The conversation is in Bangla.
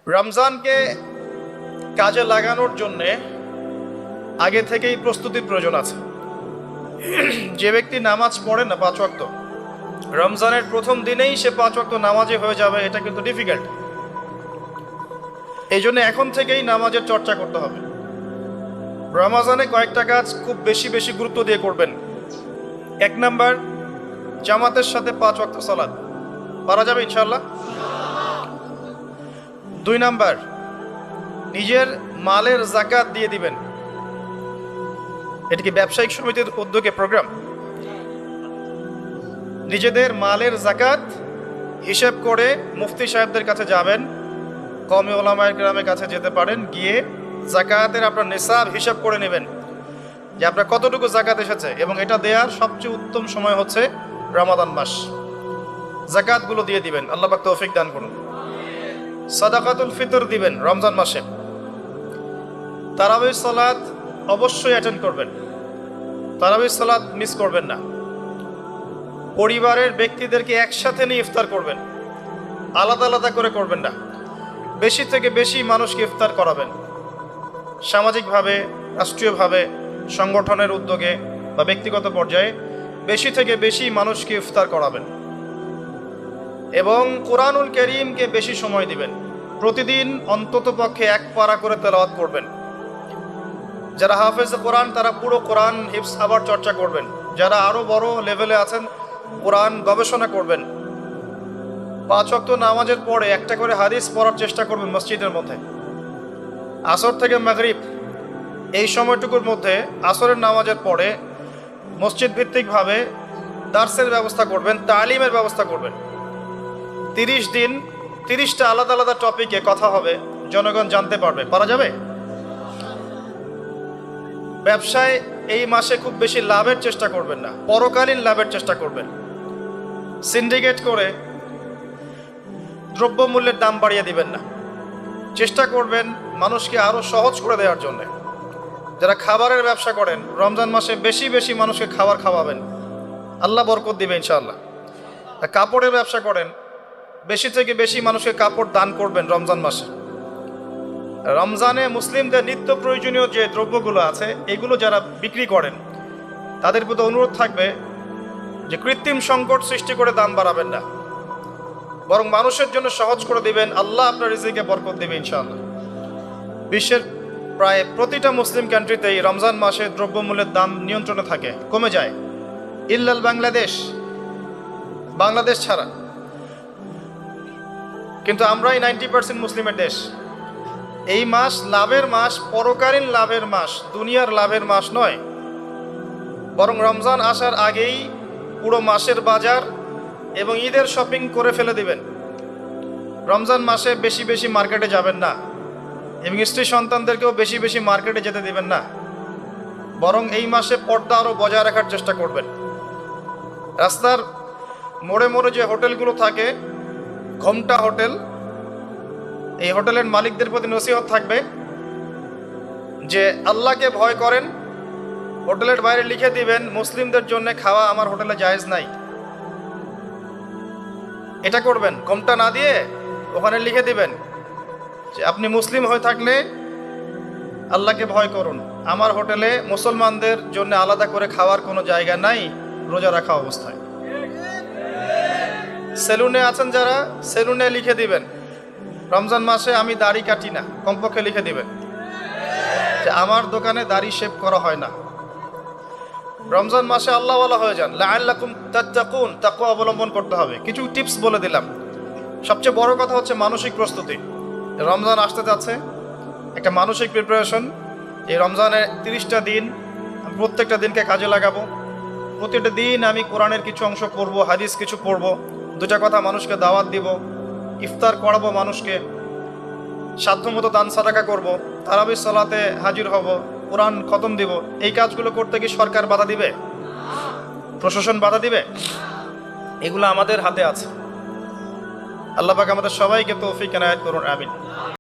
রমজানকে কাজে লাগানোর জন্যে আগে থেকেই প্রস্তুতির প্রয়োজন আছে। যে ব্যক্তি নামাজ পড়ে না 5 ওয়াক্ত, রমজানের প্রথম দিনেই সে 5 ওয়াক্ত নামাজে হয়ে যাবে, এটা কিন্তু ডিফিকাল্ট। এই জন্য এখন থেকেই নামাজের চর্চা করতে হবে। রমজানে কয়েকটা কাজ খুব বেশি বেশি গুরুত্ব দিয়ে করবেন। 1 নাম্বার, জামাতের সাথে 5 ওয়াক্ত সালাত পারা যাবে ইনশাআল্লাহ। 2 নাম্বার, নিজের মালের যাকাত দিয়ে দিবেন। এটা কি ব্যবসায়িক সমিতির উদ্যোগে প্রোগ্রাম? নিজেদের মালের যাকাত হিসাব করে মুফতি সাহেবদের কাছে যাবেন, কওমি উলামায়ে কেরামের কাছে যেতে পারেন, গিয়ে যাকাতের আপনার নিসাব হিসাব করে নেবেন যে আপনার কতটুকু যাকাত এসেছে, এবং এটা দেওয়ার সবচেয়ে উত্তম সময় হচ্ছে রমাদান মাস। যাকাতগুলো দিয়ে দিবেন, আল্লাহ পাক তৌফিক দান করুন। সাদাকাতুল ফিতর দিবেন রমজান মাসে। তারাবির সালাত অবশ্যই অ্যাটেন্ড করবেন, তারাবির সালাত মিস করবেন না। পরিবারের ব্যক্তিদেরকে একসাথে নিয়ে ইফতার করবেন, আলাদা আলাদা করে করবেন না। বেশি থেকে বেশি মানুষকে ইফতার করাবেন, সামাজিকভাবে, রাষ্ট্রীয়ভাবে, সংগঠনের উদ্যোগে বা ব্যক্তিগত পর্যায়ে বেশি থেকে বেশি মানুষকে ইফতার করাবেন। এবং কোরআনুল কারীমকে বেশি সময় দিবেন। প্রতিদিন অন্তত পক্ষে 1 পারা করে তেলাওয়াত করবেন। যারা হাফেজ কোরআন তারা পুরো কোরআন হিফজ আবার চর্চা করবেন। যারা আরও বড় লেভেলে আছেন কোরআন গবেষণা করবেন। 5 ওয়াক্ত নামাজের পরে একটা করে হাদিস পড়ার চেষ্টা করবেন মসজিদের মধ্যে। আসর থেকে মাগরিব এই সময়টুকুর মধ্যে, আসরের নামাজের পরে মসজিদ ভিত্তিকভাবে দার্সের ব্যবস্থা করবেন, তালিমের ব্যবস্থা করবেন। 30 দিন 30টা আলাদা আলাদা টপিকে কথা হবে, জনগণ জানতে পারবে। পারা যাবে? ব্যবসায় এই মাসে খুব বেশি লাভের চেষ্টা করবেন না, পরকালীন লাভের চেষ্টা করবেন। সিন্ডিকেট করে দ্রব্যমূল্যের দাম বাড়িয়ে দিবেন না। চেষ্টা করবেন মানুষকে আরও সহজ করে দেওয়ার জন্য। যারা খাবারের ব্যবসা করেন, রমজান মাসে বেশি বেশি মানুষকে খাবার খাওয়াবেন, আল্লাহ বরকত দিবে ইনশাআল্লাহ। কাপড়ের ব্যবসা করেন, বেশি থেকে বেশি মানুষকে কাপড় দান করবেন রমজান মাসে। রমজানে মুসলিমদের নিত্য প্রয়োজনীয় যে দ্রব্যগুলো আছে এগুলো যারা বিক্রি করেন তাদের প্রতি অনুরোধ থাকবে যে কৃত্রিম সংকট সৃষ্টি করে দাম বাড়াবেন না, বরং মানুষের জন্য সহজ করে দিবেন। আল্লাহ আপনার রিজিকে বরকত দেবে ইনশাআল্লাহ। বিশ্বের প্রায় প্রতিটা মুসলিম কান্ট্রিতেই রমজান মাসে দ্রব্যমূল্যের দাম নিয়ন্ত্রণে থাকে, কমে যায়, ইল্লাল বাংলাদেশ ছাড়া। কিন্তু আমরাই 90% মুসলিমের দেশ। এই মাস লাভের মাস, পরকালীন লাভের মাস, দুনিয়ার লাভের মাস নয়। বরং রমজান আসার আগেই পুরো মাসের বাজার এবং ঈদের শপিং করে ফেলে দিবেন। রমজান মাসে বেশি বেশি মার্কেটে যাবেন না, এবং স্ত্রী সন্তানদেরকেও বেশি বেশি মার্কেটে যেতে দিবেন না। বরং এই মাসে পর্দা আরও বজায় রাখার চেষ্টা করবেন। রাস্তার মোড়ে মোড়ে যে হোটেলগুলো থাকে, ঘোমটা হোটেল, এই হোটেলের মালিকদের প্রতি নসিহত থাকবে যে আল্লাহকে ভয় করেন। হোটেলের বাইরে লিখে দিবেন মুসলিমদের জন্য খাওয়া আমার হোটেলে জায়েজ নাই। এটা করবেন, ঘোমটা না দিয়ে ওখানে লিখে দিবেন যে আপনি মুসলিম হয়ে থাকলে আল্লাহকে ভয় করুন, আমার হোটেলে মুসলমানদের জন্য আলাদা করে খাওয়ার কোনো জায়গা নাই রোজা রাখা অবস্থায়। সেলুনে আছেন যারা, সেলুনে লিখে দিবেন রমজান মাসে আমি দাড়ি কাটি না, কমপক্ষে লিখে দিবেন যে আমার দোকানে দাড়ি শেভ করা হয় না। রমজান মাসে আল্লাহওয়ালা হয়ে যান, লাআল্লাকুম তাত্তাকুন, তাকওয়া অবলম্বন করতে হবে। কিছু টিপস বলে দিলাম। সবচেয়ে বড় কথা হচ্ছে মানসিক প্রস্তুতি। রমজান আসতে যাচ্ছে, একটা মানসিক প্রিপারেশন। এই রমজানের 30টা দিন আমি প্রত্যেকটা দিনকে কাজে লাগাবো। প্রতিটা দিন আমি কোরআনের কিছু অংশ পড়ব, হাদিস কিছু পড়ব, 2টা কথা মানুষকে দাওয়াত দিব, ইফতার করাবো মানুষকে, সাধ্যমতো দান সাদাকা করব, তারাবির সালাতে হাজির হব, কোরআন খতম দিব। এই কাজগুলো করতে কি সরকার বাধা দিবে? প্রশাসন বাধা দিবে? এগুলো আমাদের হাতে আছে। আল্লাহ পাক আমাদের সবাইকে তৌফিক এনায়েত করুন, আমিন।